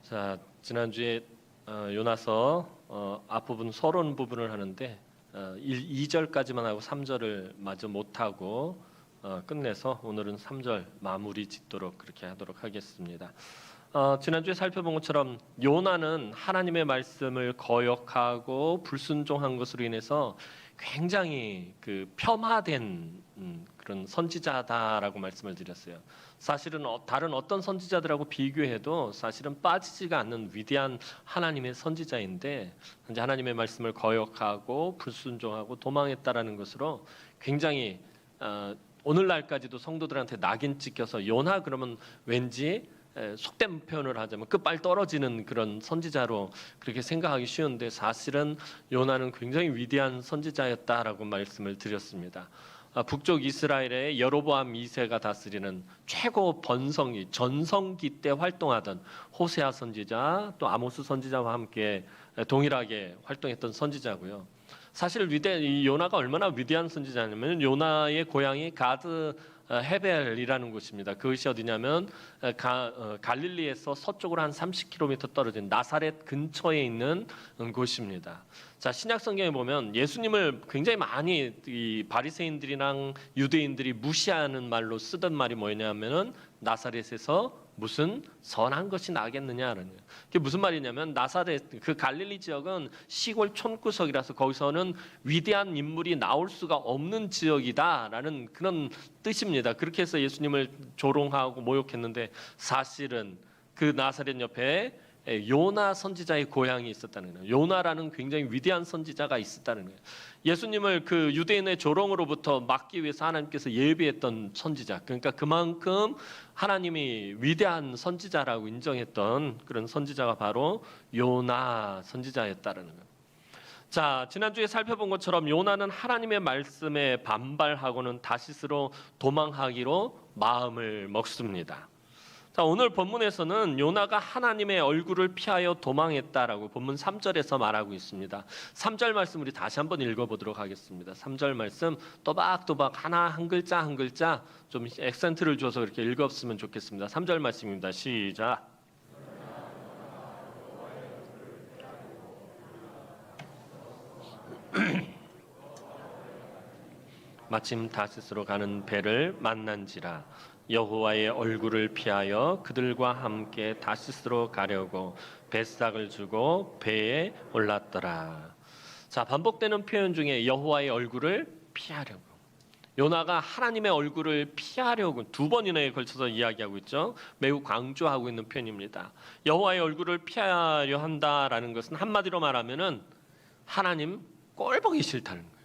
자, 지난주에 요나서 앞부분 서론 부분을 하는데 2절까지만 하고 3절을 마저 못하고 끝내서 오늘은 3절 마무리 짓도록 그렇게 하도록 하겠습니다. 지난주에 살펴본 것처럼 요나는 하나님의 말씀을 거역하고 불순종한 것으로 인해서 굉장히 폄하된 그런 선지자다라고 말씀을 드렸어요. 사실은 다른 어떤 선지자들하고 비교해도 사실은 빠지지가 않는 위대한 하나님의 선지자인데 현재 하나님의 말씀을 거역하고 불순종하고 도망했다라는 것으로 굉장히 오늘날까지도 성도들한테 낙인 찍혀서 요나 그러면 왠지 속된 표현을 하자면 끝발 떨어지는 그런 선지자로 그렇게 생각하기 쉬운데 사실은 요나는 굉장히 위대한 선지자였다라고 말씀을 드렸습니다. 북쪽 이스라엘의 여로보암 2세가 다스리는 최고 번성기 전성기 때 활동하던 호세아 선지자 또 아모스 선지자와 함께 동일하게 활동했던 선지자고요. 사실 이 요나가 얼마나 위대한 선지자냐면 요나의 고향이 가드 헤벨이라는 곳입니다. 그것이 어디냐면 갈릴리에서 서쪽으로 한 30km 떨어진 나사렛 근처에 있는 곳입니다. 자, 신약 성경에 보면 예수님을 굉장히 많이 이 바리새인들이랑 유대인들이 무시하는 말로 쓰던 말이 뭐냐면은 나사렛에서 무슨 선한 것이 나겠느냐라는 거예요. 그게 무슨 말이냐면 나사렛 그 갈릴리 지역은 시골 촌구석이라서 거기서는 위대한 인물이 나올 수가 없는 지역이다라는 그런 뜻입니다. 그렇게 해서 예수님을 조롱하고 모욕했는데 사실은 그 나사렛 옆에 요나 선지자의 고향이 있었다는 거예요. 요나라는 굉장히 위대한 선지자가 있었다는 거예요. 예수님을 그 유대인의 조롱으로부터 막기 위해서 하나님께서 예비했던 선지자. 그러니까 그만큼 하나님이 위대한 선지자라고 인정했던 그런 선지자가 바로 요나 선지자였다는 거예요. 자, 지난주에 살펴본 것처럼 요나는 하나님의 말씀에 반발하고는 다시스로 도망하기로 마음을 먹습니다. 자, 오늘 본문에서는 요나가 하나님의 얼굴을 피하여 도망했다라고 본문 3절에서 말하고 있습니다. 3절 말씀 우리 다시 한번 읽어보도록 하겠습니다. 3절 말씀 또박또박 하나 한 글자 한 글자 좀 액센트를 줘서 그렇게 읽었으면 좋겠습니다. 3절 말씀입니다. 시작. 마침 다시스로 가는 배를 만난지라 여호와의 얼굴을 피하여 그들과 함께 다시스로 가려고 뱃삭을 주고 배에 올랐더라. 자, 반복되는 표현 중에 여호와의 얼굴을 피하려고 요나가 하나님의 얼굴을 피하려고 두 번이나 걸쳐서 이야기하고 있죠. 매우 강조하고 있는 표현입니다. 여호와의 얼굴을 피하려 한다라는 것은 한마디로 말하면은 하나님 꼴 보기 싫다는 거예요.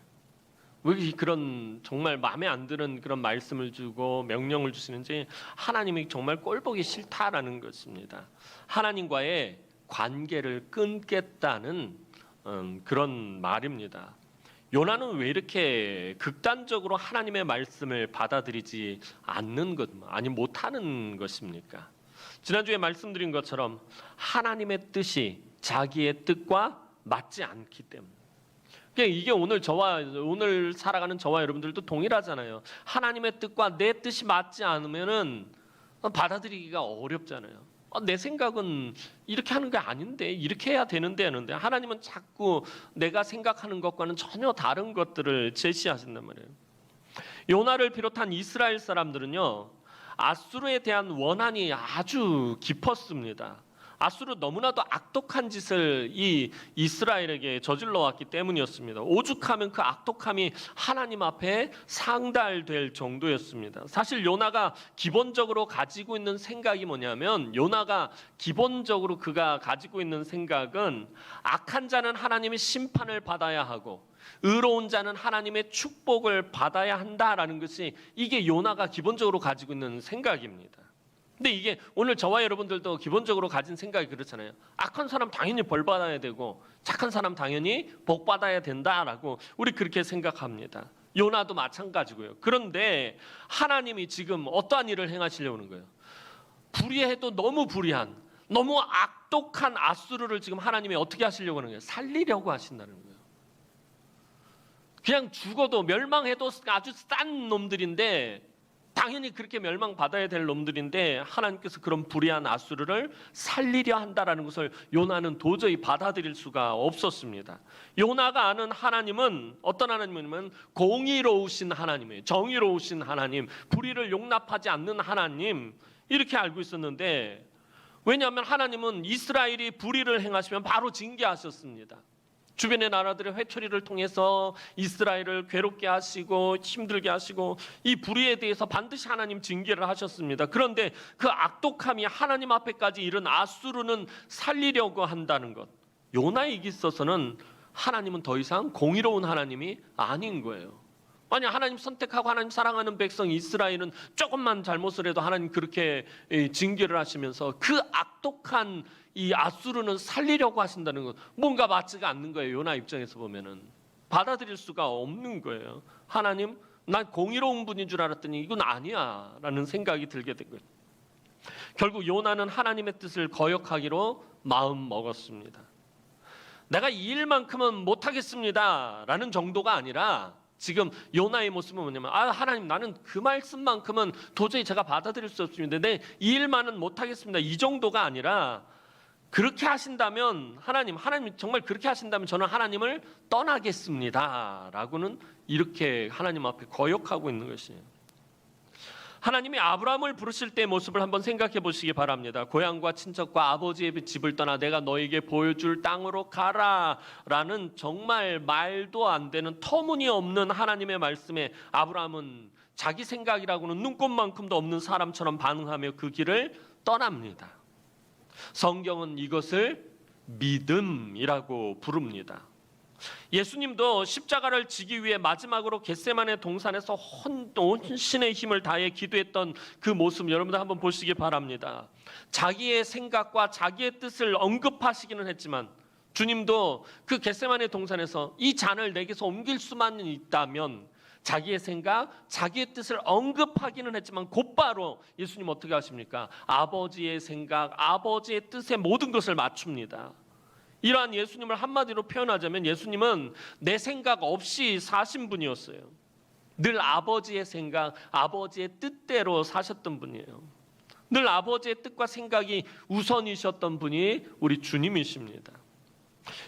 왜 그런 정말 마음에 안 드는 그런 말씀을 주고 명령을 주시는지 하나님이 정말 꼴보기 싫다라는 것입니다. 하나님과의 관계를 끊겠다는 그런 말입니다. 요나는 왜 이렇게 극단적으로 하나님의 말씀을 받아들이지 않는 것, 아니 못하는 것입니까? 지난주에 말씀드린 것처럼 하나님의 뜻이 자기의 뜻과 맞지 않기 때문에 이게 오늘 살아가는 저와 여러분들도 동일하잖아요. 하나님의 뜻과 내 뜻이 맞지 않으면은 받아들이기가 어렵잖아요. 내 생각은 이렇게 하는 게 아닌데 이렇게 해야 되는데 하는데 하나님은 자꾸 내가 생각하는 것과는 전혀 다른 것들을 제시하신단 말이에요. 요나를 비롯한 이스라엘 사람들은요, 아수르에 대한 원한이 아주 깊었습니다. 아수르 너무나도 악독한 짓을 이 이스라엘에게 저질러 왔기 때문이었습니다. 오죽하면 그 악독함이 하나님 앞에 상달될 정도였습니다. 사실 요나가 기본적으로 가지고 있는 생각이 뭐냐면 요나가 기본적으로 그가 가지고 있는 생각은 악한 자는 하나님의 심판을 받아야 하고 의로운 자는 하나님의 축복을 받아야 한다라는 것이 이게 요나가 기본적으로 가지고 있는 생각입니다. 근데 이게 오늘 저와 여러분들도 기본적으로 가진 생각이 그렇잖아요. 악한 사람 당연히 벌 받아야 되고 착한 사람 당연히 복 받아야 된다라고 우리 그렇게 생각합니다. 요나도 마찬가지고요. 그런데 하나님이 지금 어떠한 일을 행하시려고 하는 거예요? 불의해도 너무 불의한 너무 악독한 아수르를 지금 하나님이 어떻게 하시려고 하는 거예요? 살리려고 하신다는 거예요. 그냥 죽어도 멸망해도 아주 싼 놈들인데 당연히 그렇게 멸망받아야 될 놈들인데 하나님께서 그런 불의한 아수르를 살리려 한다라는 것을 요나는 도저히 받아들일 수가 없었습니다. 요나가 아는 하나님은 어떤 하나님이냐면 공의로우신 하나님이에요. 정의로우신 하나님, 불의를 용납하지 않는 하나님, 이렇게 알고 있었는데, 왜냐하면 하나님은 이스라엘이 불의를 행하시면 바로 징계하셨습니다. 주변의 나라들의 회초리를 통해서 이스라엘을 괴롭게 하시고 힘들게 하시고 이 불의에 대해서 반드시 하나님 징계를 하셨습니다. 그런데 그 악독함이 하나님 앞에까지 이른 아수르는 살리려고 한다는 것, 요나에게 있어서는 하나님은 더 이상 공의로운 하나님이 아닌 거예요. 만약 하나님 선택하고 하나님 사랑하는 백성 이스라엘은 조금만 잘못을 해도 하나님 그렇게 징계를 하시면서 그 악독한 이 아수르는 살리려고 하신다는 것, 뭔가 맞지가 않는 거예요. 요나 입장에서 보면은 받아들일 수가 없는 거예요. 하나님, 난 공의로운 분인 줄 알았더니 이건 아니야 라는 생각이 들게 된 거예요. 결국 요나는 하나님의 뜻을 거역하기로 마음 먹었습니다. 내가 이 일만큼은 못하겠습니다 라는 정도가 아니라, 지금 요나의 모습은 뭐냐면, 하나님, 나는 그 말씀만큼은 도저히 제가 받아들일 수 없습니다. 네, 이 일만은 못하겠습니다, 이 정도가 아니라, 그렇게 하신다면 하나님 정말 그렇게 하신다면 저는 하나님을 떠나겠습니다 라고는 이렇게 하나님 앞에 거역하고 있는 것이에요. 하나님이 아브라함을 부르실 때의 모습을 한번 생각해 보시기 바랍니다. 고향과 친척과 아버지의 집을 떠나 내가 너에게 보여줄 땅으로 가라 라는 정말 말도 안 되는 터무니없는 하나님의 말씀에 아브라함은 자기 생각이라고는 눈꼽만큼도 없는 사람처럼 반응하며 그 길을 떠납니다. 성경은 이것을 믿음이라고 부릅니다. 예수님도 십자가를 지기 위해 마지막으로 겟세마네 동산에서 혼신의 힘을 다해 기도했던 그 모습 여러분들 한번 보시기 바랍니다. 자기의 생각과 자기의 뜻을 언급하시기는 했지만 주님도 그 겟세마네 동산에서 이 잔을 내게서 옮길 수만 있다면 자기의 생각, 자기의 뜻을 언급하기는 했지만 곧바로 예수님 어떻게 하십니까? 아버지의 생각, 아버지의 뜻에 모든 것을 맞춥니다. 이러한 예수님을 한마디로 표현하자면 예수님은 내 생각 없이 사신 분이었어요. 늘 아버지의 생각, 아버지의 뜻대로 사셨던 분이에요. 늘 아버지의 뜻과 생각이 우선이셨던 분이 우리 주님이십니다.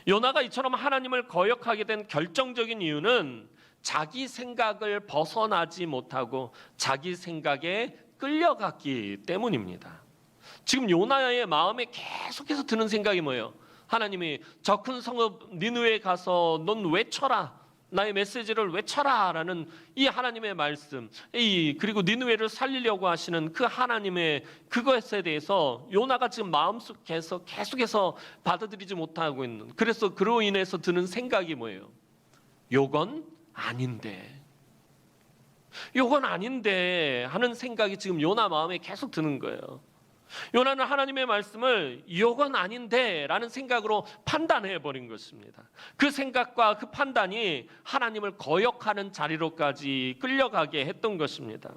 요나가 이처럼 하나님을 거역하게 된 결정적인 이유는 자기 생각을 벗어나지 못하고 자기 생각에 끌려갔기 때문입니다. 지금 요나의 마음에 계속해서 드는 생각이 뭐예요? 하나님이 저 큰 성읍 니느웨에 가서 넌 외쳐라, 나의 메시지를 외쳐라 라는 이 하나님의 말씀, 그리고 니느웨를 살리려고 하시는 그 하나님의 그것에 대해서 요나가 지금 마음속에서 계속해서 받아들이지 못하고 있는, 그래서 그로 인해서 드는 생각이 뭐예요? 요건 아닌데, 요건 아닌데 하는 생각이 지금 요나 마음에 계속 드는 거예요. 요나는 하나님의 말씀을 요건 아닌데 라는 생각으로 판단해 버린 것입니다. 그 생각과 그 판단이 하나님을 거역하는 자리로까지 끌려가게 했던 것입니다.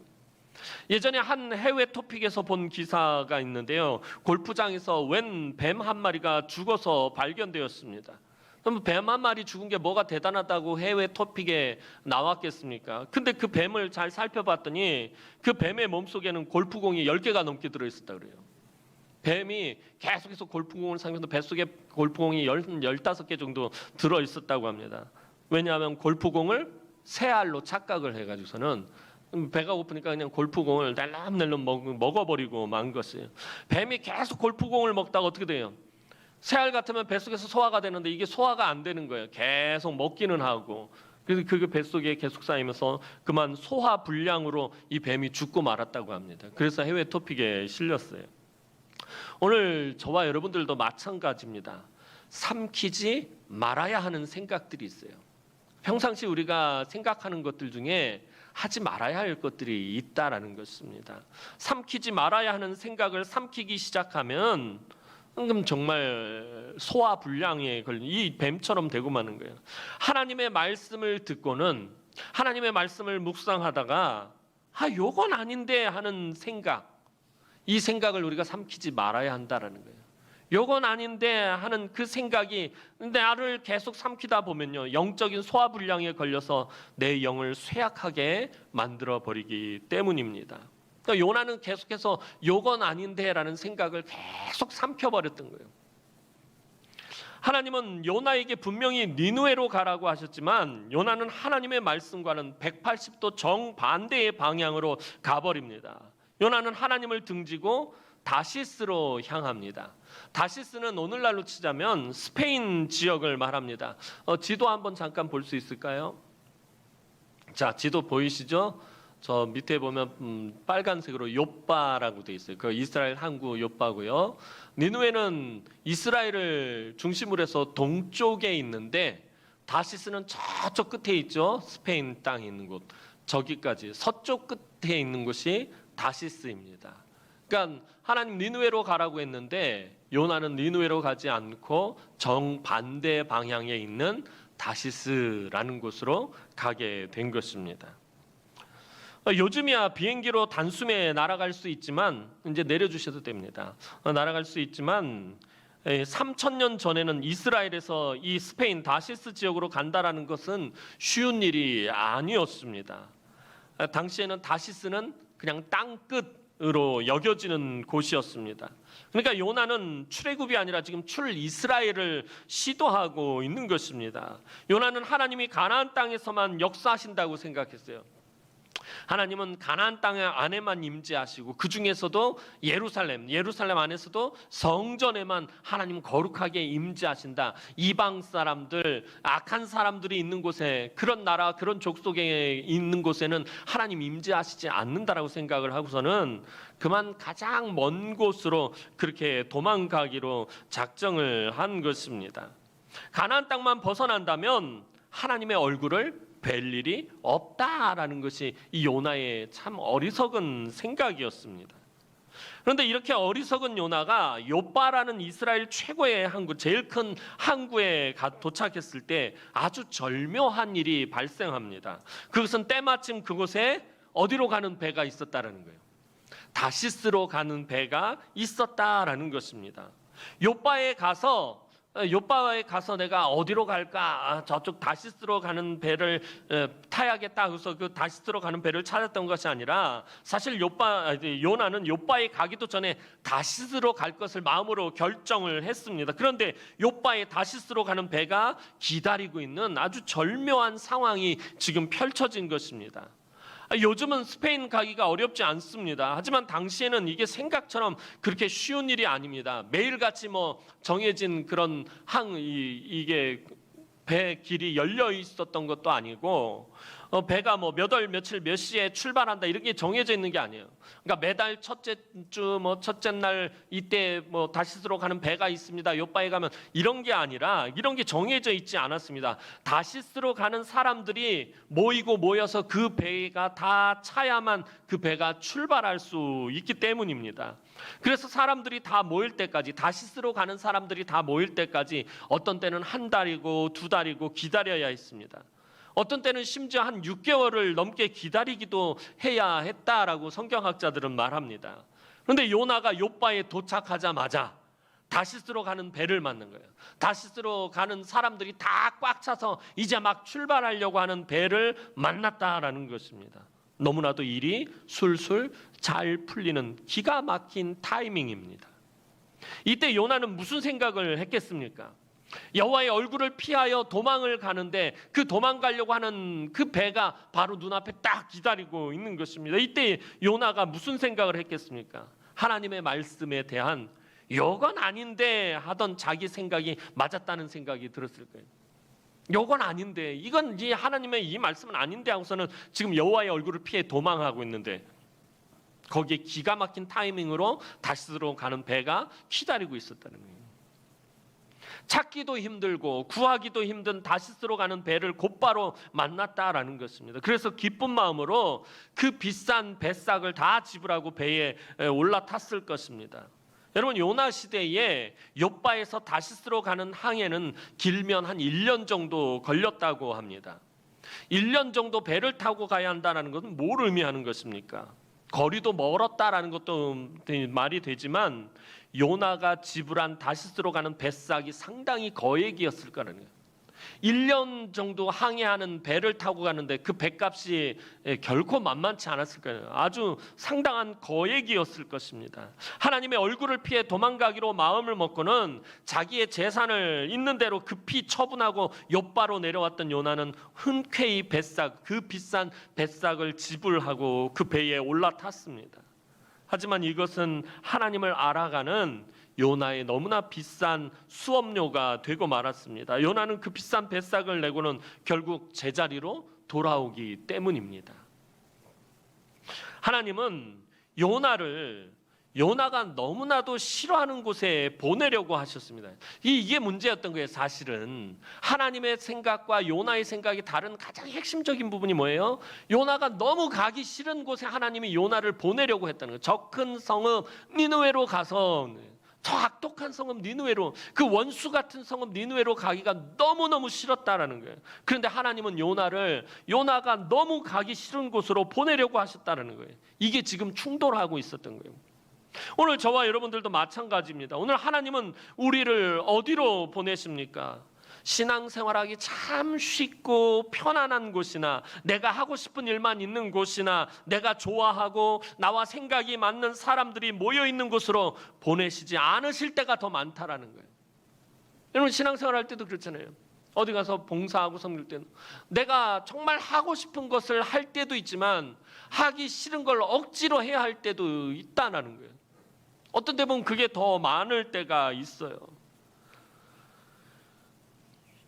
예전에 한 해외 토픽에서 본 기사가 있는데요, 골프장에서 웬 뱀 한 마리가 죽어서 발견되었습니다. 그럼 뱀 한 마리 죽은 게 뭐가 대단하다고 해외 토픽에 나왔겠습니까? 근데 그 뱀을 잘 살펴봤더니 그 뱀의 몸속에는 골프공이 10개가 넘게 들어있었다 그래요. 뱀이 계속해서 골프공을 사면서 뱃속에 골프공이 15개 정도 들어있었다고 합니다. 왜냐하면 골프공을 새알로 착각을 해가지고서는 배가 고프니까 그냥 골프공을 날름날름 먹어버리고 만 것이에요. 뱀이 계속 골프공을 먹다가 어떻게 돼요? 새알 같으면 뱃속에서 소화가 되는데 이게 소화가 안 되는 거예요. 계속 먹기는 하고. 그래서 그 뱃속에 계속 쌓이면서 그만 소화 불량으로 이 뱀이 죽고 말았다고 합니다. 그래서 해외 토픽에 실렸어요. 오늘 저와 여러분들도 마찬가지입니다. 삼키지 말아야 하는 생각들이 있어요. 평상시 우리가 생각하는 것들 중에 하지 말아야 할 것들이 있다라는 것입니다. 삼키지 말아야 하는 생각을 삼키기 시작하면 그럼 정말 소화 불량에 걸린 이 뱀처럼 되고 마는 거예요. 하나님의 말씀을 듣고는 하나님의 말씀을 묵상하다가 요건 아닌데 하는 생각, 이 생각을 우리가 삼키지 말아야 한다라는 거예요. 요건 아닌데 하는 그 생각이 나를 계속 삼키다 보면요, 영적인 소화불량에 걸려서 내 영을 쇠약하게 만들어 버리기 때문입니다. 그러니까 요나는 계속해서 요건 아닌데 라는 생각을 계속 삼켜버렸던 거예요. 하나님은 요나에게 분명히 니느웨로 가라고 하셨지만 요나는 하나님의 말씀과는 180도 정반대의 방향으로 가버립니다. 요나는 하나님을 등지고 다시스로 향합니다. 다시스는 오늘날로 치자면 스페인 지역을 말합니다. 지도 한번 잠깐 볼 수 있을까요? 자, 지도 보이시죠? 저 밑에 보면 빨간색으로 욥바라고 돼 있어요. 그 이스라엘 항구 욥바고요. 니느웨는 이스라엘을 중심으로 해서 동쪽에 있는데 다시스는 저쪽 끝에 있죠. 스페인 땅에 있는 곳. 저기까지 서쪽 끝에 있는 곳이 다시스입니다. 그러니까 하나님 니느웨로 가라고 했는데 요나는 니느웨로 가지 않고 정반대 방향에 있는 다시스라는 곳으로 가게 된 것입니다. 요즘이야 비행기로 단숨에 날아갈 수 있지만 이제 내려주셔도 됩니다. 날아갈 수 있지만 3,000년 전에는 이스라엘에서 이 스페인 다시스 지역으로 간다라는 것은 쉬운 일이 아니었습니다. 당시에는 다시스는 그냥 땅끝으로 여겨지는 곳이었습니다. 그러니까 요나는 출애굽이 아니라 지금 출이스라엘을 시도하고 있는 것입니다. 요나는 하나님이 가나안 땅에서만 역사하신다고 생각했어요. 하나님은 가나안 땅 안에만 임재하시고 그 중에서도 예루살렘 안에서도 성전에만 하나님 거룩하게 임재하신다. 이방 사람들, 악한 사람들이 있는 곳에, 그런 나라, 그런 족속에 있는 곳에는 하나님 임재하시지 않는다라고 생각을 하고서는 그만 가장 먼 곳으로 그렇게 도망가기로 작정을 한 것입니다. 가나안 땅만 벗어난다면 하나님의 얼굴을 뵐 일이 없다라는 것이 이 요나의 참 어리석은 생각이었습니다. 그런데 이렇게 어리석은 요나가 욥바라는 이스라엘 최고의 항구, 제일 큰 항구에 도착했을 때 아주 절묘한 일이 발생합니다. 그것은 때마침 그곳에 어디로 가는 배가 있었다라는 거예요. 다시스로 가는 배가 있었다라는 것입니다. 욥바에 가서 내가 어디로 갈까? 저쪽 다시스로 가는 배를 타야겠다. 그래서 그 다시스로 가는 배를 찾았던 것이 아니라 사실 요나는 욥바에 가기도 전에 다시스로 갈 것을 마음으로 결정을 했습니다. 그런데 욥바에 다시스로 가는 배가 기다리고 있는 아주 절묘한 상황이 지금 펼쳐진 것입니다. 요즘은 스페인 가기가 어렵지 않습니다. 하지만 당시에는 이게 생각처럼 그렇게 쉬운 일이 아닙니다. 매일같이 정해진 그런 이게 배 길이 열려 있었던 것도 아니고 배가 몇 월 며칠 몇 시에 출발한다 이렇게 정해져 있는 게 아니에요. 그러니까 매달 첫째 주 첫째 날 이때 다시스로 가는 배가 있습니다. 욥바에 가면 이런 게 아니라 이런 게 정해져 있지 않았습니다. 다시스로 가는 사람들이 모여서 그 배가 다 차야만 그 배가 출발할 수 있기 때문입니다. 그래서 사람들이 다 모일 때까지, 다시스로 가는 사람들이 다 모일 때까지 어떤 때는 한 달이고 두 달이고 기다려야 했습니다. 어떤 때는 심지어 한 6개월을 넘게 기다리기도 해야 했다라고 성경학자들은 말합니다. 그런데 요나가 욥바에 도착하자마자 다시스로 가는 배를 만난 거예요. 다시스로 가는 사람들이 다 꽉 차서 이제 막 출발하려고 하는 배를 만났다라는 것입니다. 너무나도 일이 술술 잘 풀리는 기가 막힌 타이밍입니다. 이때 요나는 무슨 생각을 했겠습니까? 여호와의 얼굴을 피하여 도망을 가는데 그 도망가려고 하는 그 배가 바로 눈앞에 딱 기다리고 있는 것입니다. 이때 요나가 무슨 생각을 했겠습니까? 하나님의 말씀에 대한 요건 아닌데 하던 자기 생각이 맞았다는 생각이 들었을 거예요. 요건 아닌데, 이건 이제 하나님의 이 말씀은 아닌데 하고서는 지금 여호와의 얼굴을 피해 도망하고 있는데 거기에 기가 막힌 타이밍으로 다시스로 가는 배가 기다리고 있었다는 거예요. 찾기도 힘들고 구하기도 힘든 다시스로 가는 배를 곧바로 만났다라는 것입니다. 그래서 기쁜 마음으로 그 비싼 배싹을 다 지불하고 배에 올라탔을 것입니다. 여러분, 요나 시대에 욥바에서 다시스로 가는 항해는 길면 한 1년 정도 걸렸다고 합니다. 1년 정도 배를 타고 가야 한다는 것은 뭘 의미하는 것입니까? 거리도 멀었다라는 것도 말이 되지만 요나가 지불한 다시스로 가는 배싹이 상당히 거액이었을 거라는 거예요. 1년 정도 항해하는 배를 타고 가는데 그 배값이 결코 만만치 않았을 거예요. 아주 상당한 거액이었을 것입니다. 하나님의 얼굴을 피해 도망가기로 마음을 먹고는 자기의 재산을 있는 대로 급히 처분하고 욥바로 내려왔던 요나는 흔쾌히 배싹, 그 비싼 배싹을 지불하고 그 배에 올라탔습니다. 하지만 이것은 하나님을 알아가는 요나의 너무나 비싼 수업료가 되고 말았습니다. 요나는 그 비싼 배싹을 내고는 결국 제자리로 돌아오기 때문입니다. 하나님은 요나가 너무나도 싫어하는 곳에 보내려고 하셨습니다. 이게 문제였던 거예요. 사실은 하나님의 생각과 요나의 생각이 다른 가장 핵심적인 부분이 뭐예요? 요나가 너무 가기 싫은 곳에 하나님이 요나를 보내려고 했다는 거예요. 저 큰 성읍 니느웨로 가서, 저 악독한 성읍 니느웨로, 그 원수 같은 성읍 니느웨로 가기가 너무너무 싫었다라는 거예요. 그런데 하나님은 요나가 너무 가기 싫은 곳으로 보내려고 하셨다는 거예요. 이게 지금 충돌하고 있었던 거예요. 오늘 저와 여러분들도 마찬가지입니다. 오늘 하나님은 우리를 어디로 보내십니까? 신앙생활하기 참 쉽고 편안한 곳이나, 내가 하고 싶은 일만 있는 곳이나, 내가 좋아하고 나와 생각이 맞는 사람들이 모여있는 곳으로 보내시지 않으실 때가 더 많다라는 거예요. 여러분, 신앙생활 할 때도 그렇잖아요. 어디 가서 봉사하고 섬길 때는 내가 정말 하고 싶은 것을 할 때도 있지만 하기 싫은 걸 억지로 해야 할 때도 있다는 거예요. 어떤 때 보면 그게 더 많을 때가 있어요.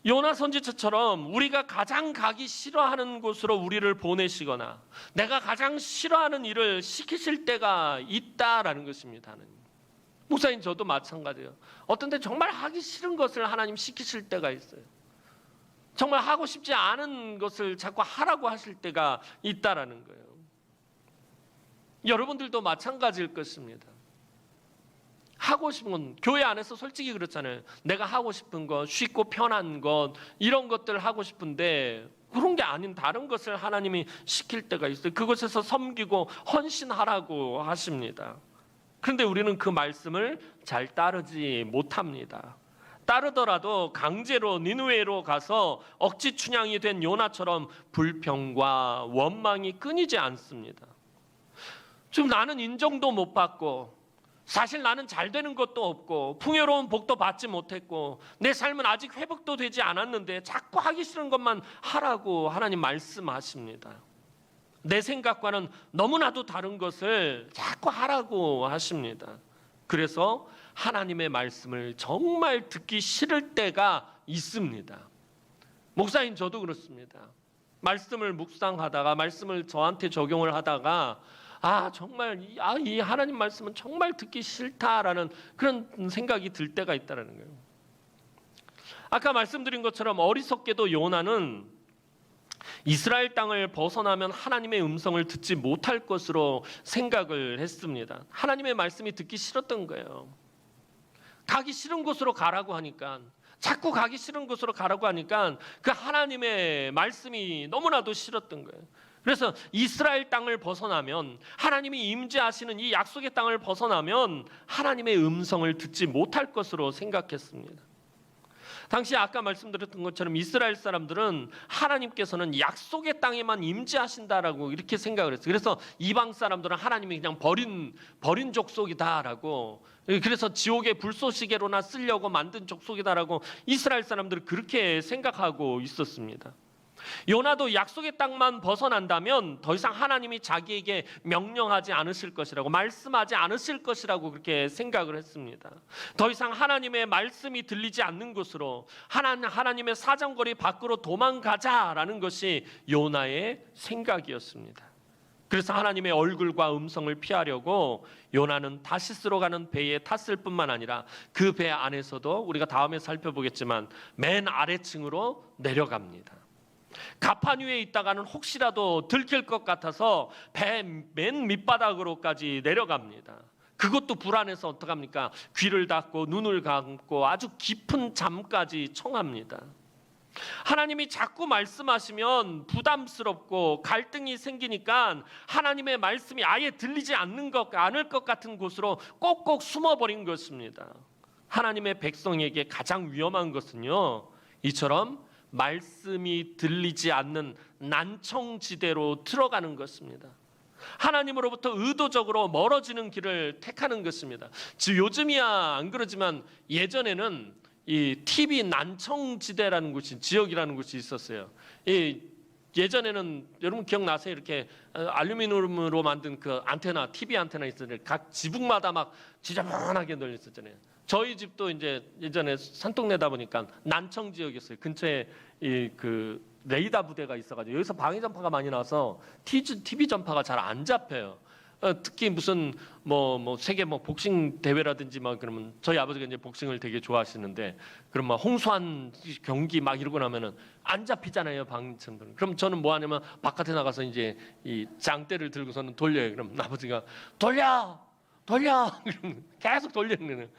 요나 선지자처럼 우리가 가장 가기 싫어하는 곳으로 우리를 보내시거나 내가 가장 싫어하는 일을 시키실 때가 있다라는 것입니다. 목사님, 저도 마찬가지예요. 어떤 때 정말 하기 싫은 것을 하나님 시키실 때가 있어요. 정말 하고 싶지 않은 것을 자꾸 하라고 하실 때가 있다라는 거예요. 여러분들도 마찬가지일 것입니다. 하고 싶은 건, 교회 안에서 솔직히 그렇잖아요. 내가 하고 싶은 것, 쉽고 편한 것, 이런 것들 하고 싶은데 그런 게 아닌 다른 것을 하나님이 시킬 때가 있어요. 그곳에서 섬기고 헌신하라고 하십니다. 그런데 우리는 그 말씀을 잘 따르지 못합니다. 따르더라도 강제로 니느웨로 가서 억지 춘향이 된 요나처럼 불평과 원망이 끊이지 않습니다. 지금 나는 인정도 못 받고, 사실 나는 잘 되는 것도 없고, 풍요로운 복도 받지 못했고, 내 삶은 아직 회복도 되지 않았는데 자꾸 하기 싫은 것만 하라고 하나님 말씀하십니다. 내 생각과는 너무나도 다른 것을 자꾸 하라고 하십니다. 그래서 하나님의 말씀을 정말 듣기 싫을 때가 있습니다. 목사님, 저도 그렇습니다. 말씀을 묵상하다가, 말씀을 저한테 적용을 하다가 정말 이 하나님 말씀은 정말 듣기 싫다라는 그런 생각이 들 때가 있다는 거예요. 아까 말씀드린 것처럼 어리석게도 요나는 이스라엘 땅을 벗어나면 하나님의 음성을 듣지 못할 것으로 생각을 했습니다. 하나님의 말씀이 듣기 싫었던 거예요. 가기 싫은 곳으로 가라고 하니까, 자꾸 가기 싫은 곳으로 가라고 하니까 그 하나님의 말씀이 너무나도 싫었던 거예요. 그래서 이스라엘 땅을 벗어나면, 하나님이 임재하시는 이 약속의 땅을 벗어나면 하나님의 음성을 듣지 못할 것으로 생각했습니다. 당시 아까 말씀드렸던 것처럼 이스라엘 사람들은 하나님께서는 약속의 땅에만 임재하신다라고 이렇게 생각을 했어요. 그래서 이방 사람들은 하나님이 그냥 버린 족속이다라고, 그래서 지옥의 불쏘시개로나 쓰려고 만든 족속이다라고 이스라엘 사람들은 그렇게 생각하고 있었습니다. 요나도 약속의 땅만 벗어난다면 더 이상 하나님이 자기에게 명령하지 않으실 것이라고, 말씀하지 않으실 것이라고 그렇게 생각을 했습니다. 더 이상 하나님의 말씀이 들리지 않는 곳으로, 하나님의 사정거리 밖으로 도망가자라는 것이 요나의 생각이었습니다. 그래서 하나님의 얼굴과 음성을 피하려고 요나는 다시스로 가는 배에 탔을 뿐만 아니라 그 배 안에서도 우리가 다음에 살펴보겠지만 맨 아래층으로 내려갑니다. 가판 위에 있다가는 혹시라도 들킬 것 같아서 배 맨 밑바닥으로까지 내려갑니다. 그것도 불안해서 어떡합니까? 귀를 닫고 눈을 감고 아주 깊은 잠까지 청합니다. 하나님이 자꾸 말씀하시면 부담스럽고 갈등이 생기니까 하나님의 말씀이 아예 들리지 않을 것 같은 곳으로 꼭꼭 숨어버린 것입니다. 하나님의 백성에게 가장 위험한 것은요, 이처럼 말씀이 들리지 않는 난청지대로 들어가는 것입니다. 하나님으로부터 의도적으로 멀어지는 길을 택하는 것입니다. 요즘이야 안 그러지만 예전에는 이 TV 난청지대라는 곳이, 지역이라는 곳이 있었어요. 예전에는 여러분 기억나세요? 이렇게 알루미늄으로 만든 그 안테나, TV 안테나 있었잖아요. 각 지붕마다 막 지저분하게 널려 있었잖아요. 저희 집도 이제 예전에 산동네다 보니까 난청 지역이었어요. 근처에 그 레이더 부대가 있어가지고 여기서 방위 전파가 많이 나서 TV 전파가 잘 안 잡혀요. 특히 무슨 뭐 세계 뭐 복싱 대회라든지 막 그러면 저희 아버지가 이제 복싱을 되게 좋아하시는데 그럼 막 홍수한 경기 막 이러고 나면은 안 잡히잖아요, 방청들은. 그럼 저는 뭐 하냐면 바깥에 나가서 이제 이 장대를 들고서는 돌려요. 그럼 아버지가 돌려 그러면 계속 돌리는.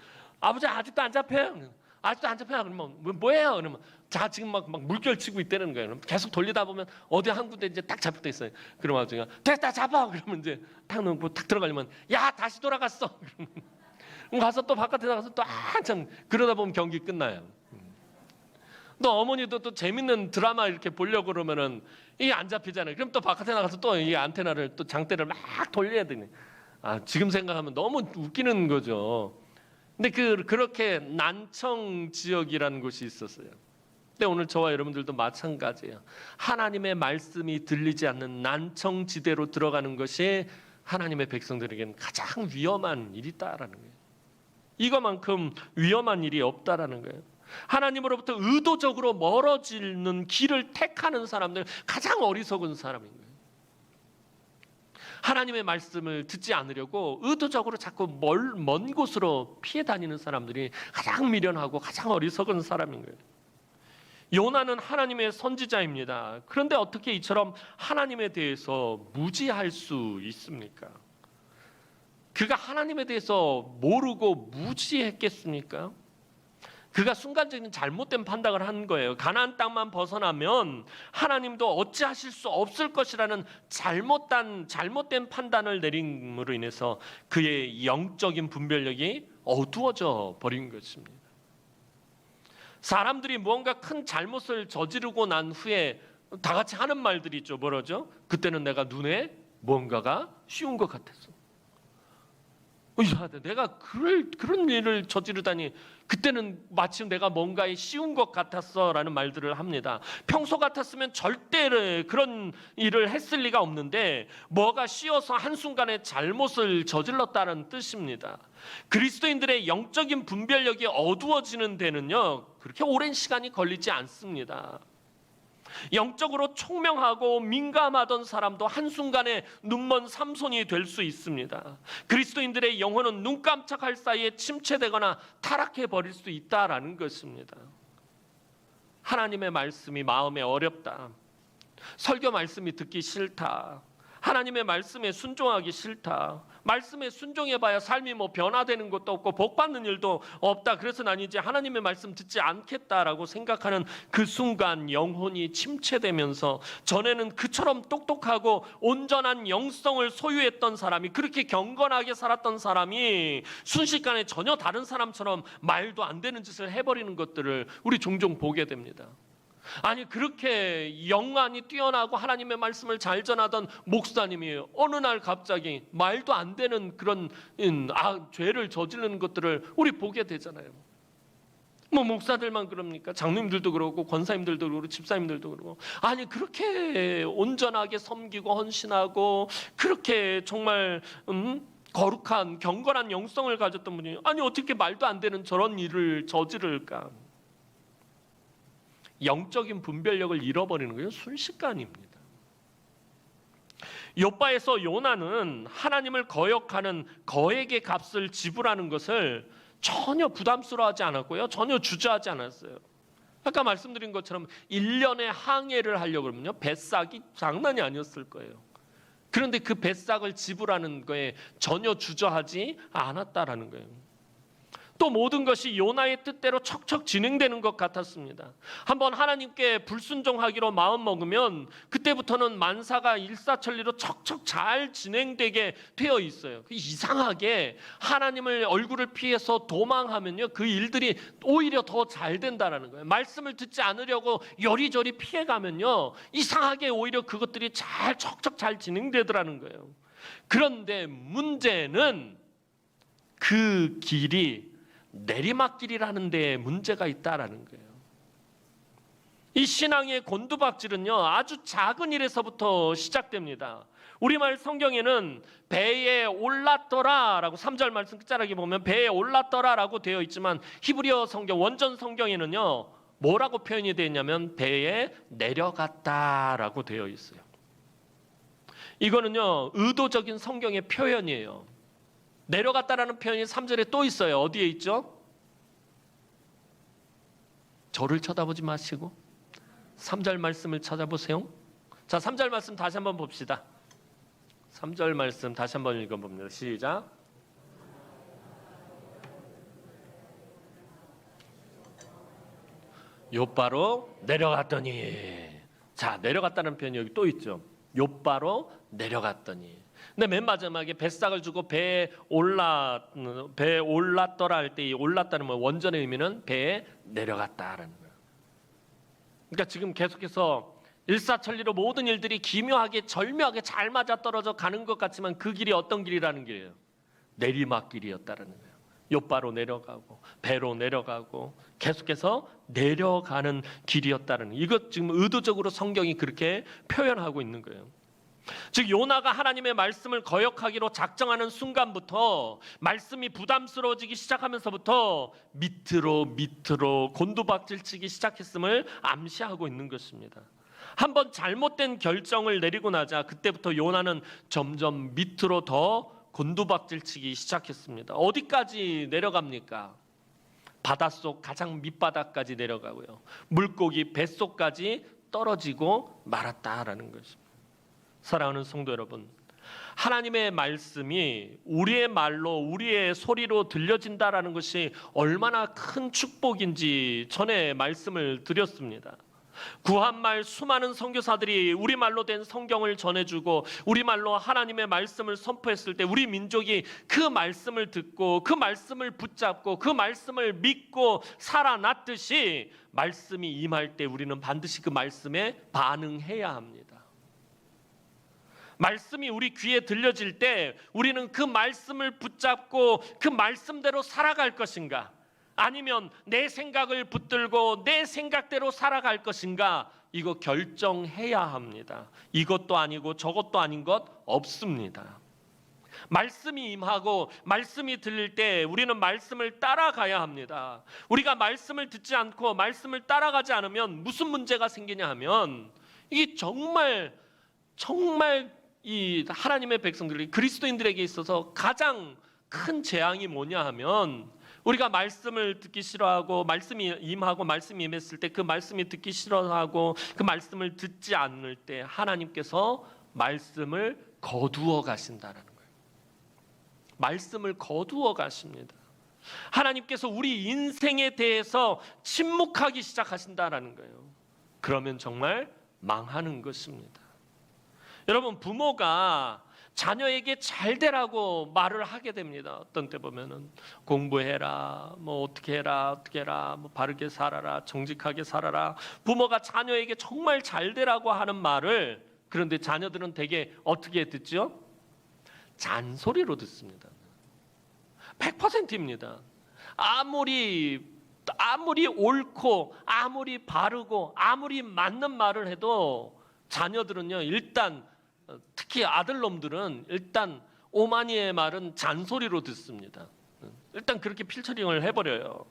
아버지 아직도 안 잡혀요. 아직도 안 잡혀요. 그러면 뭐예요? 그러면 자 지금 막 물결 치고 있다는 거예요. 그럼 계속 돌리다 보면 어디 한 군데 이제 딱 잡힐 때 있어요. 그럼 아버지가 됐다 잡아. 그러면 이제 딱 넣고 딱 들어가려면 야 다시 돌아갔어. 그럼 가서 또 바깥에 나가서 또 한참 그러다 보면 경기 끝나요. 또 어머니도 또 재밌는 드라마 이렇게 보려고 그러면은 이게 안 잡히잖아요. 그럼 또 바깥에 나가서 또 이 안테나를 또 장대를 막 돌려야 되네. 지금 생각하면 너무 웃기는 거죠. 근데 그렇게 난청 지역이라는 곳이 있었어요. 근데 오늘 저와 여러분들도 마찬가지예요. 하나님의 말씀이 들리지 않는 난청 지대로 들어가는 것이 하나님의 백성들에게는 가장 위험한 일이다라는 거예요. 이거만큼 위험한 일이 없다라는 거예요. 하나님으로부터 의도적으로 멀어지는 길을 택하는 사람들, 가장 어리석은 사람인 거예요. 하나님의 말씀을 듣지 않으려고 의도적으로 자꾸 먼 곳으로 피해 다니는 사람들이 가장 미련하고 가장 어리석은 사람인 거예요. 요나는 하나님의 선지자입니다. 그런데 어떻게 이처럼 하나님에 대해서 무지할 수 있습니까? 그가 하나님에 대해서 모르고 무지했겠습니까? 그가 순간적인 잘못된 판단을 한 거예요. 가나안 땅만 벗어나면 하나님도 어찌하실 수 없을 것이라는 잘못된 판단을 내림으로 인해서 그의 영적인 분별력이 어두워져 버린 것입니다. 사람들이 무언가 큰 잘못을 저지르고 난 후에 다 같이 하는 말들이 있죠. 뭐라죠? 그때는 내가 눈에 뭔가가 쉬운 것 같았어. 내가 그런 일을 저지르다니 그때는 마침 내가 뭔가에 쉬운 것 같았어 라는 말들을 합니다. 평소 같았으면 절대 그런 일을 했을 리가 없는데 뭐가 쉬워서 한순간에 잘못을 저질렀다는 뜻입니다. 그리스도인들의 영적인 분별력이 어두워지는 데는요 그렇게 오랜 시간이 걸리지 않습니다. 영적으로 총명하고 민감하던 사람도 한순간에 눈먼 삼손이 될 수 있습니다. 그리스도인들의 영혼은 눈 깜짝할 사이에 침체되거나 타락해 버릴 수 있다라는 것입니다. 하나님의 말씀이 마음에 어렵다. 설교 말씀이 듣기 싫다. 하나님의 말씀에 순종하기 싫다. 말씀에 순종해봐야 삶이 뭐 변화되는 것도 없고 복받는 일도 없다. 그래서 난 이제 하나님의 말씀 듣지 않겠다라고 생각하는 그 순간 영혼이 침체되면서 전에는 그처럼 똑똑하고 온전한 영성을 소유했던 사람이, 그렇게 경건하게 살았던 사람이 순식간에 전혀 다른 사람처럼 말도 안 되는 짓을 해버리는 것들을 우리 종종 보게 됩니다. 아니 그렇게 영안이 뛰어나고 하나님의 말씀을 잘 전하던 목사님이 어느 날 갑자기 말도 안 되는 그런 죄를 저지르는 것들을 우리 보게 되잖아요. 뭐 목사들만 그럽니까? 장로님들도 그러고 권사님들도 그러고 집사님들도 그러고. 아니 그렇게 온전하게 섬기고 헌신하고 그렇게 정말 거룩한 경건한 영성을 가졌던 분이 아니 어떻게 말도 안 되는 저런 일을 저지를까? 영적인 분별력을 잃어버리는 거예요. 순식간입니다. 욥바에서 요나는 하나님을 거역하는 거액의 값을 지불하는 것을 전혀 부담스러워하지 않았고요. 전혀 주저하지 않았어요. 아까 말씀드린 것처럼 1년의 항해를 하려고 그러면요. 배싹이 장난이 아니었을 거예요. 그런데 그 배싹을 지불하는 거에 전혀 주저하지 않았다라는 거예요. 또 모든 것이 요나의 뜻대로 척척 진행되는 것 같았습니다. 한번 하나님께 불순종하기로 마음먹으면 그때부터는 만사가 일사천리로 척척 잘 진행되게 되어 있어요. 이상하게 하나님을 얼굴을 피해서 도망하면요, 그 일들이 오히려 더 잘 된다는 거예요. 말씀을 듣지 않으려고 여리저리 피해가면요, 이상하게 오히려 그것들이 잘 척척 잘 진행되더라는 거예요. 그런데 문제는 그 길이 내리막길이라는 데에 문제가 있다라는 거예요. 이 신앙의 곤두박질은요, 아주 작은 일에서부터 시작됩니다. 우리말 성경에는 배에 올랐더라라고 3절 말씀 끝자락에 보면 배에 올랐더라라고 되어 있지만 히브리어 성경 원전 성경에는요, 뭐라고 표현이 되어 있냐면 배에 내려갔다라고 되어 있어요. 이거는요, 의도적인 성경의 표현이에요. 내려갔다라는 표현이 3절에 또 있어요. 어디에 있죠? 저를 쳐다보지 마시고 3절 말씀을 찾아보세요. 자, 3절 말씀 다시 한번 봅시다. 3절 말씀 다시 한번 읽어봅니다. 시작. 욥바로 내려갔더니. 자, 내려갔다는 표현이 여기 또 있죠. 욥바로 내려갔더니. 근데 맨 마지막에 뱃삭을 주고 배에 올랐더라 할 때 이 올랐다는 원전의 의미는 배에 내려갔다라는 거예요. 그러니까 지금 계속해서 일사천리로 모든 일들이 기묘하게 절묘하게 잘 맞아떨어져 가는 것 같지만 그 길이 어떤 길이라는 길이에요? 내리막길이었다라는 거예요. 욥바로 내려가고 배로 내려가고 계속해서 내려가는 길이었다는, 이것 지금 의도적으로 성경이 그렇게 표현하고 있는 거예요. 즉 요나가 하나님의 말씀을 거역하기로 작정하는 순간부터 말씀이 부담스러워지기 시작하면서부터 밑으로 곤두박질치기 시작했음을 암시하고 있는 것입니다. 한번 잘못된 결정을 내리고 나자 그때부터 요나는 점점 밑으로 더 곤두박질치기 시작했습니다. 어디까지 내려갑니까? 바닷속 가장 밑바닥까지 내려가고요, 물고기 뱃속까지 떨어지고 말았다라는 것입니다. 사랑하는 성도 여러분, 하나님의 말씀이 우리의 말로 우리의 소리로 들려진다라는 것이 얼마나 큰 축복인지 전에 말씀을 드렸습니다. 구한말 수많은 선교사들이 우리말로 된 성경을 전해주고 우리말로 하나님의 말씀을 선포했을 때 우리 민족이 그 말씀을 듣고 그 말씀을 붙잡고 그 말씀을 믿고 살아났듯이 말씀이 임할 때 우리는 반드시 그 말씀에 반응해야 합니다. 말씀이 우리 귀에 들려질 때 우리는 그 말씀을 붙잡고 그 말씀대로 살아갈 것인가, 아니면 내 생각을 붙들고 내 생각대로 살아갈 것인가, 이거 결정해야 합니다. 이것도 아니고 저것도 아닌 것 없습니다. 말씀이 임하고 말씀이 들릴 때 우리는 말씀을 따라가야 합니다. 우리가 말씀을 듣지 않고 말씀을 따라가지 않으면 무슨 문제가 생기냐 하면, 이게 정말 이 하나님의 백성들이 그리스도인들에게 있어서 가장 큰 재앙이 뭐냐 하면, 우리가 말씀을 듣기 싫어하고 말씀이 임하고 말씀이 임했을 때 그 말씀이 듣기 싫어하고 그 말씀을 듣지 않을 때 하나님께서 말씀을 거두어 가신다라는 거예요. 말씀을 거두어 가십니다. 하나님께서 우리 인생에 대해서 침묵하기 시작하신다라는 거예요. 그러면 정말 망하는 것입니다. 여러분, 부모가 자녀에게 잘 되라고 말을 하게 됩니다. 어떤 때 보면은 공부해라, 뭐 어떻게 해라, 뭐 바르게 살아라, 정직하게 살아라. 부모가 자녀에게 정말 잘 되라고 하는 말을, 그런데 자녀들은 되게 어떻게 듣죠? 잔소리로 듣습니다. 100%입니다. 아무리 옳고 아무리 바르고 아무리 맞는 말을 해도 자녀들은요, 일단 특히 아들놈들은 일단 오마니의 말은 잔소리로 듣습니다. 일단 그렇게 필터링을 해버려요.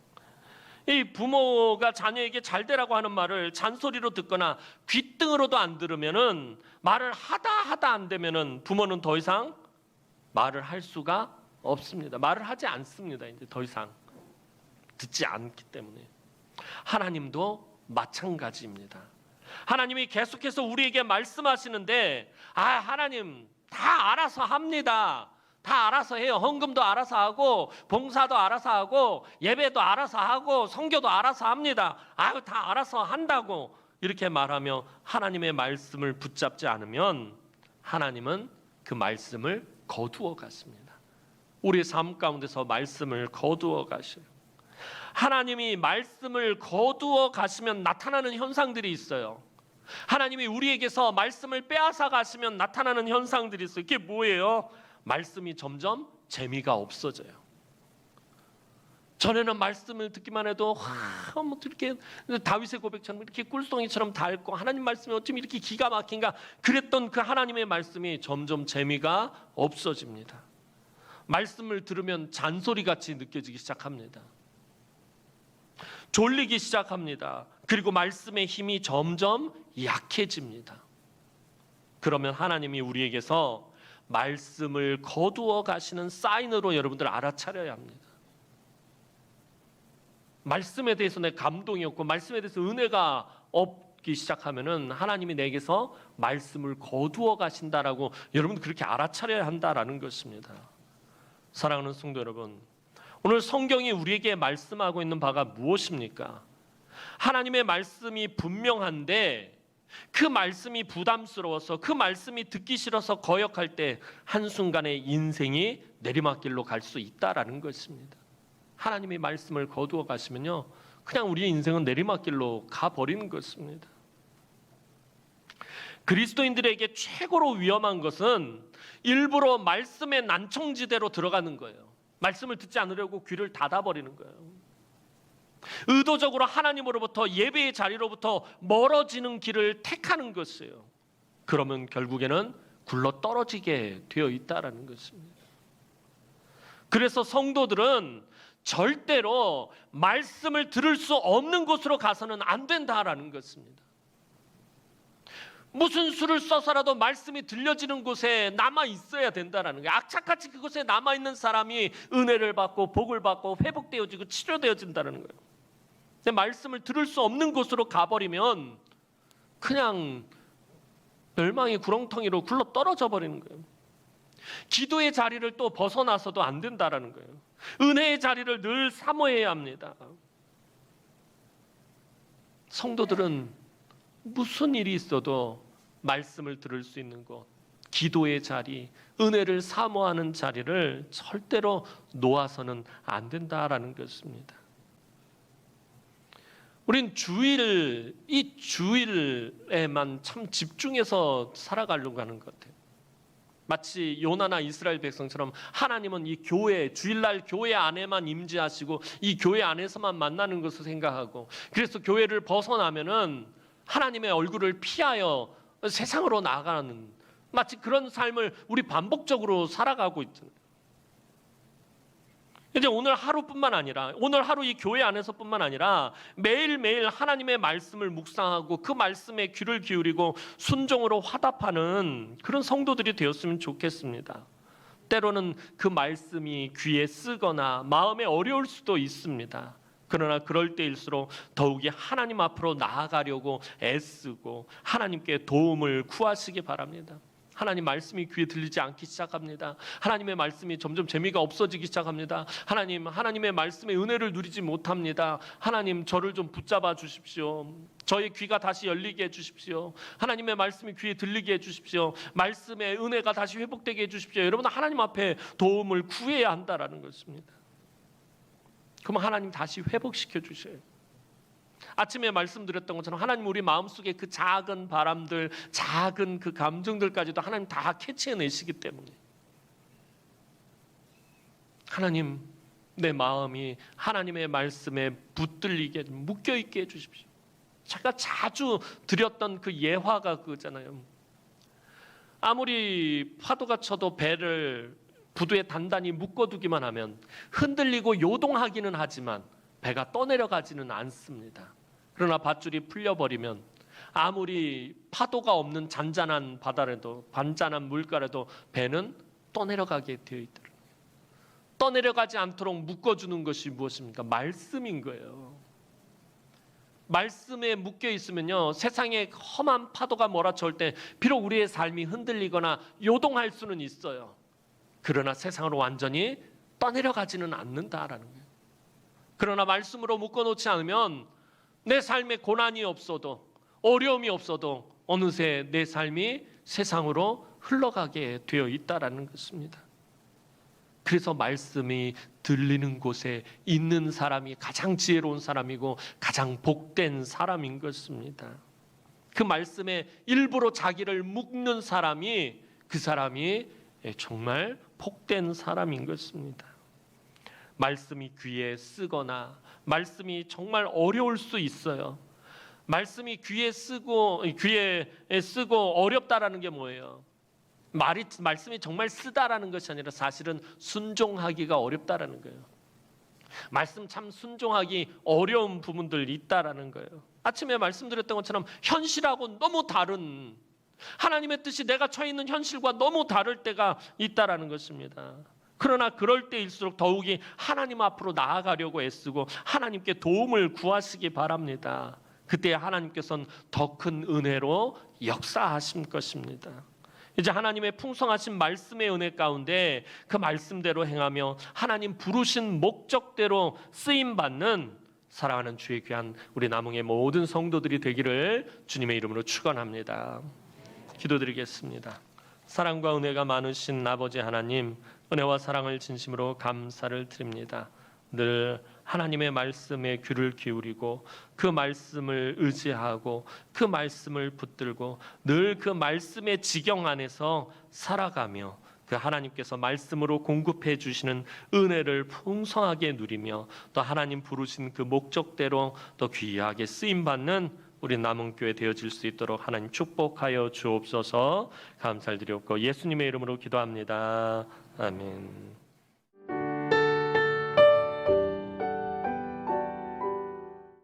이 부모가 자녀에게 잘 되라고 하는 말을 잔소리로 듣거나 귓등으로도 안 들으면은, 말을 하다 안 되면은 부모는 더 이상 말을 할 수가 없습니다. 말을 하지 않습니다. 이제 더 이상 듣지 않기 때문에. 하나님도 마찬가지입니다. 하나님이 계속해서 우리에게 말씀하시는데, 하나님 다 알아서 합니다, 다 알아서 해요. 헌금도 알아서 하고 봉사도 알아서 하고 예배도 알아서 하고 선교도 알아서 합니다. 아유, 다 알아서 한다고 이렇게 말하며 하나님의 말씀을 붙잡지 않으면 하나님은 그 말씀을 거두어 가십니다. 우리의 삶 가운데서 말씀을 거두어 가셔요. 하나님이 말씀을 거두어 가시면 나타나는 현상들이 있어요. 하나님이 우리에게서 말씀을 빼앗아 가시면 나타나는 현상들이 있어요. 그게 뭐예요? 말씀이 점점 재미가 없어져요. 전에는 말씀을 듣기만 해도 뭐 이렇게 다윗의 고백처럼 이렇게 꿀송이처럼 닳고 하나님 말씀이 어쩜 이렇게 기가 막힌가 그랬던 그 하나님의 말씀이 점점 재미가 없어집니다. 말씀을 들으면 잔소리같이 느껴지기 시작합니다. 졸리기 시작합니다. 그리고 말씀의 힘이 점점 약해집니다. 그러면 하나님이 우리에게서 말씀을 거두어 가시는 사인으로 여러분들 알아차려야 합니다. 말씀에 대해서 내 감동이 없고 말씀에 대해서 은혜가 없기 시작하면은 하나님이 내게서 말씀을 거두어 가신다라고 여러분 그렇게 알아차려야 한다라는 것입니다. 사랑하는 성도 여러분, 오늘 성경이 우리에게 말씀하고 있는 바가 무엇입니까? 하나님의 말씀이 분명한데 그 말씀이 부담스러워서 그 말씀이 듣기 싫어서 거역할 때 한순간에 인생이 내리막길로 갈 수 있다라는 것입니다. 하나님의 말씀을 거두어 가시면요 그냥 우리의 인생은 내리막길로 가버리는 것입니다. 그리스도인들에게 최고로 위험한 것은 일부러 말씀의 난청지대로 들어가는 거예요. 말씀을 듣지 않으려고 귀를 닫아버리는 거예요. 의도적으로 하나님으로부터 예배의 자리로부터 멀어지는 길을 택하는 것이에요. 그러면 결국에는 굴러 떨어지게 되어 있다라는 것입니다. 그래서 성도들은 절대로 말씀을 들을 수 없는 곳으로 가서는 안 된다라는 것입니다. 무슨 수를 써서라도 말씀이 들려지는 곳에 남아 있어야 된다라는 거예요. 악착같이 그곳에 남아 있는 사람이 은혜를 받고 복을 받고 회복되어지고 치료되어진다는 거예요. 근데 말씀을 들을 수 없는 곳으로 가버리면 그냥 멸망의 구렁텅이로 굴러 떨어져 버리는 거예요. 기도의 자리를 또 벗어나서도 안 된다라는 거예요. 은혜의 자리를 늘 사모해야 합니다. 성도들은 무슨 일이 있어도 말씀을 들을 수 있는 곳, 기도의 자리, 은혜를 사모하는 자리를 절대로 놓아서는 안 된다라는 것입니다. 우린 이 주일에만 참 집중해서 살아가려고 하는 것 같아요. 마치 요나나 이스라엘 백성처럼 하나님은 이 교회, 주일날 교회 안에만 임재하시고 이 교회 안에서만 만나는 것을 생각하고 그래서 교회를 벗어나면은 하나님의 얼굴을 피하여 세상으로 나가는 마치 그런 삶을 우리 반복적으로 살아가고 있잖아요. 이제 오늘 하루뿐만 아니라 오늘 하루 이 교회 안에서뿐만 아니라 매일매일 하나님의 말씀을 묵상하고 그 말씀에 귀를 기울이고 순종으로 화답하는 그런 성도들이 되었으면 좋겠습니다. 때로는 그 말씀이 귀에 쓰거나 마음에 어려울 수도 있습니다. 그러나 그럴 때일수록 더욱이 하나님 앞으로 나아가려고 애쓰고 하나님께 도움을 구하시기 바랍니다. 하나님 말씀이 귀에 들리지 않기 시작합니다. 하나님의 말씀이 점점 재미가 없어지기 시작합니다. 하나님의 말씀의 은혜를 누리지 못합니다. 하나님 저를 좀 붙잡아 주십시오. 저의 귀가 다시 열리게 해주십시오. 하나님의 말씀이 귀에 들리게 해주십시오. 말씀의 은혜가 다시 회복되게 해주십시오. 여러분 하나님 앞에 도움을 구해야 한다라는 것입니다. 그러면 하나님 다시 회복시켜 주셔요. 아침에 말씀드렸던 것처럼 하나님 우리 마음속에 그 작은 바람들, 작은 그 감정들까지도 하나님 다 캐치해내시기 때문에 하나님 내 마음이 하나님의 말씀에 붙들리게 묶여있게 해주십시오. 제가 자주 드렸던 그 예화가 그거잖아요. 아무리 파도가 쳐도 배를 부두에 단단히 묶어두기만 하면 흔들리고 요동하기는 하지만 배가 떠내려가지는 않습니다. 그러나 밧줄이 풀려버리면 아무리 파도가 없는 잔잔한 바다라도 반잔한 물가라도 배는 떠내려가게 되어 있더라고요. 떠내려가지 않도록 묶어주는 것이 무엇입니까? 말씀인 거예요. 말씀에 묶여 있으면요 세상에 험한 파도가 몰아쳐올 때 비록 우리의 삶이 흔들리거나 요동할 수는 있어요. 그러나 세상으로 완전히 떠내려가지는 않는다라는 거예요. 그러나 말씀으로 묶어놓지 않으면 내 삶에 고난이 없어도, 어려움이 없어도 어느새 내 삶이 세상으로 흘러가게 되어 있다라는 것입니다. 그래서 말씀이 들리는 곳에 있는 사람이 가장 지혜로운 사람이고 가장 복된 사람인 것입니다. 그 말씀에 일부러 자기를 묶는 사람이, 그 사람이 정말 복된 사람인 것입니다. 말씀이 귀에 쓰거나 말씀이 정말 어려울 수 있어요. 말씀이 귀에 쓰고 어렵다라는 게 뭐예요? 말씀이 정말 쓰다라는 것이 아니라 사실은 순종하기가 어렵다라는 거예요. 말씀 참 순종하기 어려운 부분들이 있다라는 거예요. 아침에 말씀드렸던 것처럼 현실하고 너무 다른, 하나님의 뜻이 내가 처해 있는 현실과 너무 다를 때가 있다라는 것입니다. 그러나 그럴 때일수록 더욱이 하나님 앞으로 나아가려고 애쓰고 하나님께 도움을 구하시기 바랍니다. 그때 하나님께서는 더 큰 은혜로 역사하실 것입니다. 이제 하나님의 풍성하신 말씀의 은혜 가운데 그 말씀대로 행하며 하나님 부르신 목적대로 쓰임받는 사랑하는 주의 귀한 우리 남흥의 모든 성도들이 되기를 주님의 이름으로 축원합니다. 기도드리겠습니다. 사랑과 은혜가 많으신 아버지 하나님, 은혜와 사랑을 진심으로 감사를 드립니다. 늘 하나님의 말씀에 귀를 기울이고 그 말씀을 의지하고 그 말씀을 붙들고 늘 그 말씀의 지경 안에서 살아가며 그 하나님께서 말씀으로 공급해 주시는 은혜를 풍성하게 누리며 또 하나님 부르신 그 목적대로 또 귀하게 쓰임받는 우리 남흥교회 되어질 수 있도록 하나님 축복하여 주옵소서. 감사를 드렸고 예수님의 이름으로 기도합니다. 아멘.